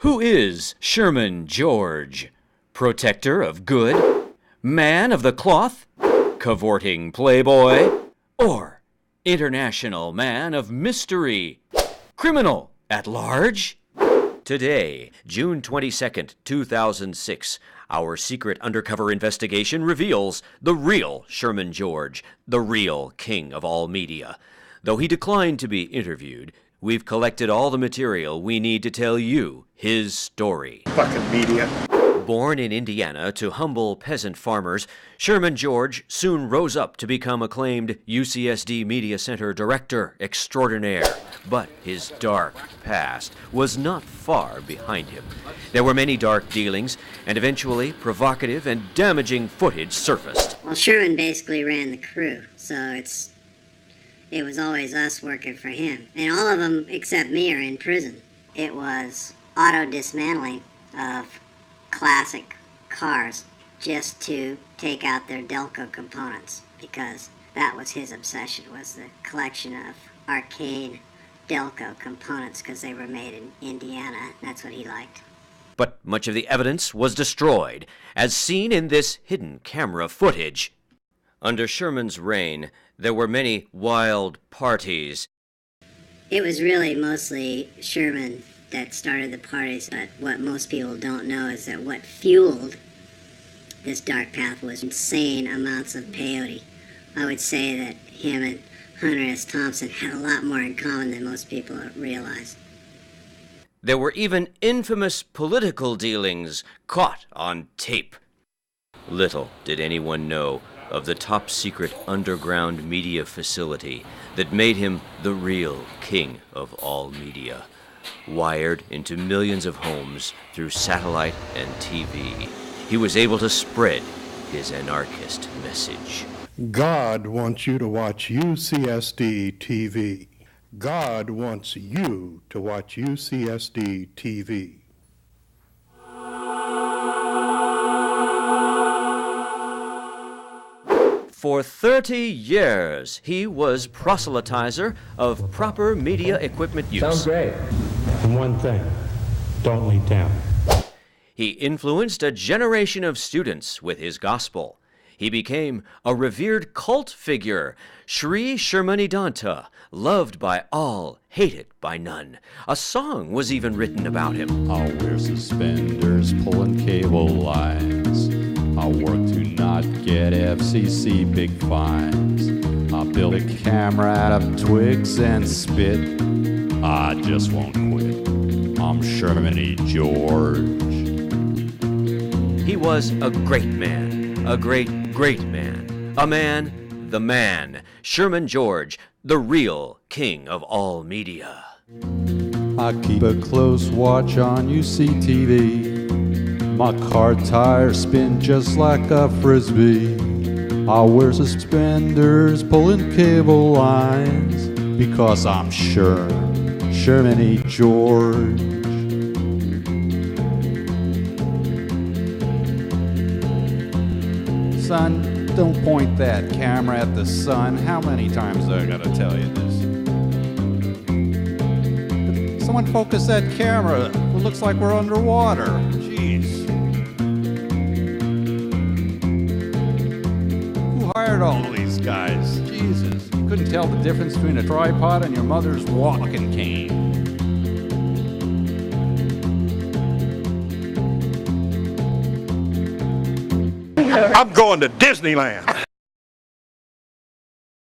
Who is Sherman George? Protector of good? Man of the cloth? Cavorting playboy? Or international man of mystery? Criminal at large? Today, June 22nd, 2006, our secret undercover investigation reveals the real Sherman George, the real king of all media. Though he declined to be interviewed, we've collected all the material we need to tell you his story. Fucking media. Born in Indiana to humble peasant farmers, Sherman George soon rose up to become acclaimed UCSD Media Center Director Extraordinaire. But his dark past was not far behind him. There were many dark dealings, and eventually provocative and damaging footage surfaced. Well, Sherman basically ran the crew, so it was always us working for him. And all of them, except me, are in prison. It was auto-dismantling of classic cars just to take out their Delco components, because that was his obsession, was the collection of arcade Delco components, because they were made in Indiana. That's what he liked. But much of the evidence was destroyed, as seen in this hidden camera footage. Under Sherman's reign, there were many wild parties. It was really mostly Sherman that started the parties, but what most people don't know is that what fueled this dark path was insane amounts of peyote. I would say that him and Hunter S. Thompson had a lot more in common than most people realize. There were even infamous political dealings caught on tape. Little did anyone know of the top-secret underground media facility that made him the real king of all media. Wired into millions of homes through satellite and TV, he was able to spread his anarchist message. God wants you to watch UCSD TV. God wants you to watch UCSD TV. For 30 years, he was proselytizer of proper media equipment use. Sounds great. And one thing, don't leave town. He influenced a generation of students with his gospel. He became a revered cult figure, Sri Shermanidanta, loved by all, hated by none. A song was even written about him. I'll wear suspenders, pulling cable lines. I'll work to not get FCC big fines. I'll build a camera out of twigs and spit. I just won't quit. I'm Sherman George. He was a great man, a great man, a man, the man, Sherman George, the real king of all media. I keep a close watch on UCTV. My car tires spin just like a frisbee. I wear suspenders pulling cable lines because I'm Sherman George. Son, don't point that camera at the sun. How many times do I gotta tell you this? Someone focus that camera. It looks like we're underwater. Jeez. Who hired all these guys? Jesus. You couldn't tell the difference between a tripod and your mother's walking cane. I'm going to Disneyland.